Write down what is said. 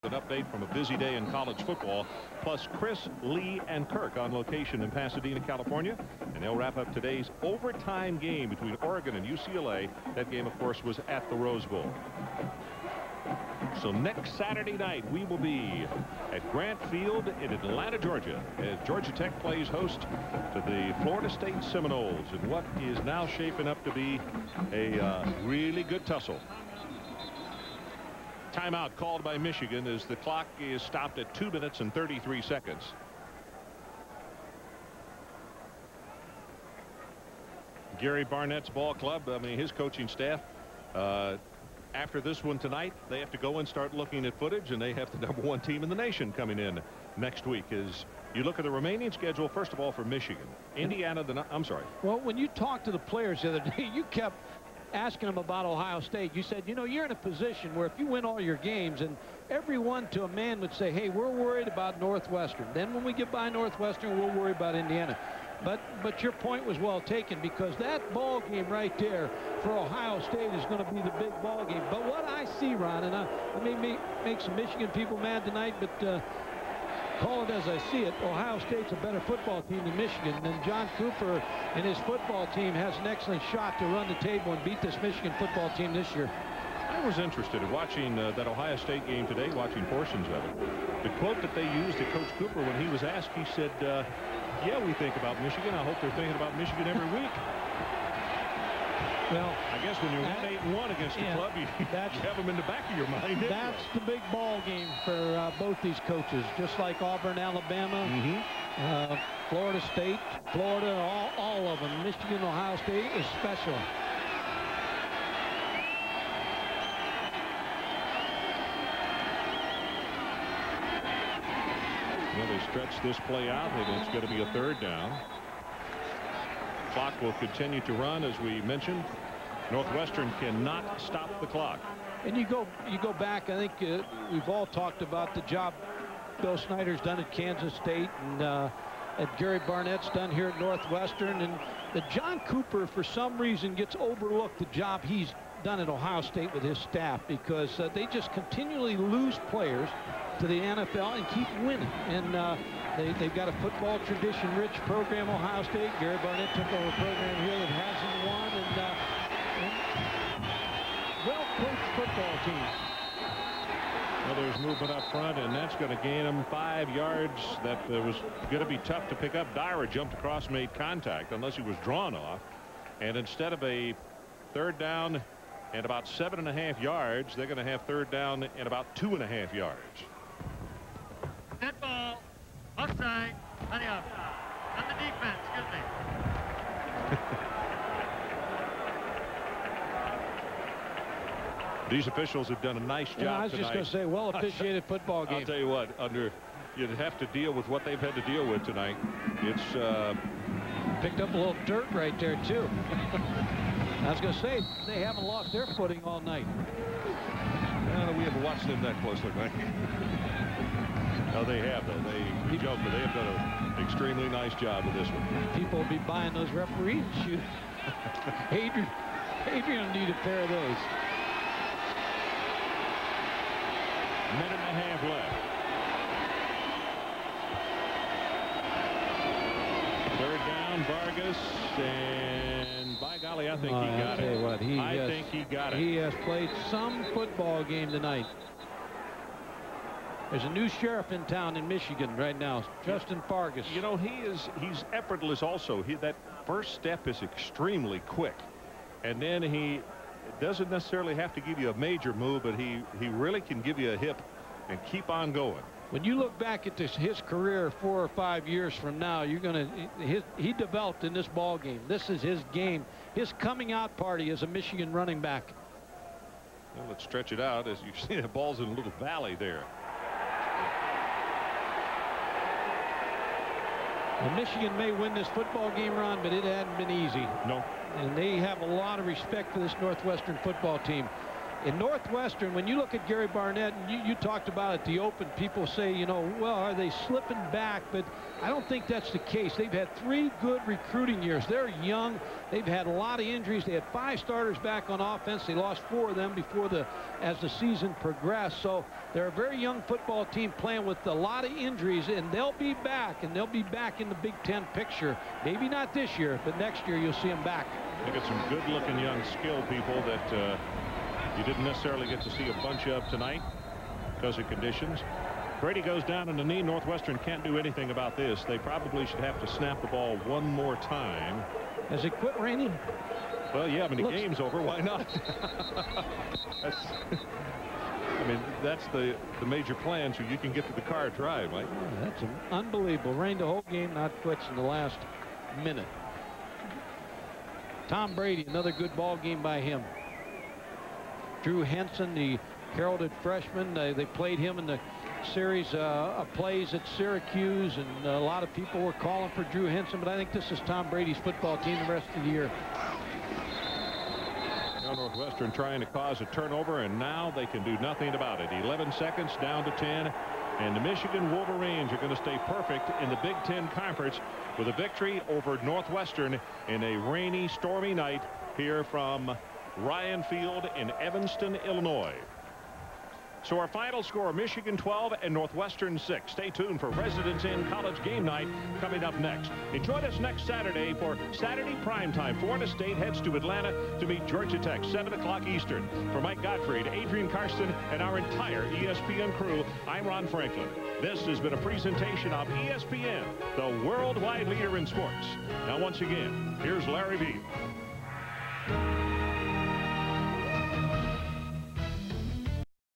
An update from a busy day in college football, plus Chris, Lee, and Kirk on location in Pasadena, California. And they'll wrap up today's overtime game between Oregon and UCLA. That game, of course, was at the Rose Bowl. So next Saturday night, we will be at Grant Field in Atlanta, Georgia, as Georgia Tech plays host to the Florida State Seminoles in what is now shaping up to be a really good tussle. Timeout called by Michigan as the clock is stopped at 2 minutes and 33 seconds. Gary Barnett's ball club, I mean, his coaching staff, after this one tonight, they have to go and start looking at footage, and they have the #1 team in the nation coming in next week. As you look at the remaining schedule, first of all, for Michigan, Indiana, I'm sorry. Well, when you talked to the players the other day, you kept asking them about Ohio State. You said, you know, you're in a position where if you win all your games, and everyone to a man would say, hey, we're worried about Northwestern. Then when we get by Northwestern, we'll worry about Indiana. But your point was well taken, because that ball game right there for Ohio State is going to be the big ball game. But what I see, Ron, and I may make some Michigan people mad tonight, but call it as I see it, Ohio State's a better football team than Michigan, and John Cooper and his football team has an excellent shot to run the table and beat this Michigan football team this year. I was interested in watching that Ohio State game today, watching portions of it. The quote that they used to Coach Cooper when he was asked, he said, yeah, we think about Michigan. I hope they're thinking about Michigan every week. Well, I guess when you're 1-8-1 against a club, you have them in the back of your mind. That's the big ball game for both these coaches, just like Auburn, Alabama, Florida State, Florida, all of them. Michigan, Ohio State is special. Well, they stretch this play out, and it's going to be a 3rd down. Clock will continue to run, as we mentioned. Northwestern cannot stop the clock. And you go back, I think we've all talked about the job Bill Snyder's done at Kansas State, and that Gary Barnett's done here at Northwestern, and that John Cooper for some reason gets overlooked the job he's done at Ohio State with his staff, because they just continually lose players to the NFL and keep winning. And they've got a football tradition-rich program, Ohio State. Gary Barnett took over a program here that hasn't won, and well-coached football team. Well, there's movement up front, and that's going to gain them 5 yards. That was going to be tough to pick up. Dyer jumped across, made contact, unless he was drawn off. And instead of a 3rd down and about 7.5 yards, they're going to have 3rd down and about 2.5 yards. Dead ball, offside, adios. On the defense, excuse me. These officials have done a nice job I was tonight. just going to say, well officiated football game. I'll tell you what, you'd have to deal with what they've had to deal with tonight. It's picked up a little dirt right there too. I was going to say, they haven't lost their footing all night. We haven't watched them that closely, right? No, they have, though. They joke, but they have done an extremely nice job with this one. People will be buying those referees shoes. Adrian will need a pair of those. Minute and a half left. 3rd down, Vargas, and by golly, I think he got it. I think he got it. He has played some football game tonight. There's a new sheriff in town in Michigan right now, Justin Vargas. You know, he's effortless also. That first step is extremely quick, and then he doesn't necessarily have to give you a major move, but he really can give you a hip and keep on going. When you look back at his career 4 or 5 years from now, you're gonna he developed in this ball game. This is his game. His coming out party as a Michigan running back. Well, let's stretch it out. As you see, the ball's in a little valley there. Well, Michigan may win this football game, Ron, but it hadn't been easy. No. And they have a lot of respect for this Northwestern football team. In Northwestern, when you look at Gary Barnett, and you talked about it, the open, people say, you know, well, are they slipping back? But I don't think that's the case. They've had 3 good recruiting years. They're young. They've had a lot of injuries. They had 5 starters back on offense. They lost 4 of them as the season progressed. So they're a very young football team playing with a lot of injuries, and they'll be back, and they'll be back in the Big Ten picture. Maybe not this year, but next year you'll see them back. They got some good-looking young skill people that you didn't necessarily get to see a bunch of tonight because of conditions. Brady goes down on the knee. Northwestern can't do anything about this. They probably should have to snap the ball one more time. Has it quit raining? Well, yeah, I mean, the game's over. Why not? I mean, that's the major plan, so you can get to the car drive, right? Yeah, that's unbelievable. Rained the whole game, not quits in the last minute. Tom Brady, another good ball game by him. Drew Henson, the heralded freshman, they played him in the series of plays at Syracuse, and a lot of people were calling for Drew Henson, but I think this is Tom Brady's football team the rest of the year. Now Northwestern trying to cause a turnover, and now they can do nothing about it. 11 seconds down to 10, and the Michigan Wolverines are going to stay perfect in the Big Ten Conference with a victory over Northwestern in a rainy, stormy night here from Ryan Field in Evanston, Illinois. So our final score, Michigan 12 and Northwestern 6. Stay tuned for Residence Inn College Game Night coming up next. And join us next Saturday for Saturday Primetime. Florida State heads to Atlanta to meet Georgia Tech, 7 o'clock Eastern. For Mike Gottfried, Adrian Karsten, and our entire ESPN crew, I'm Ron Franklin. This has been a presentation of ESPN, the worldwide leader in sports. Now once again, here's Larry B.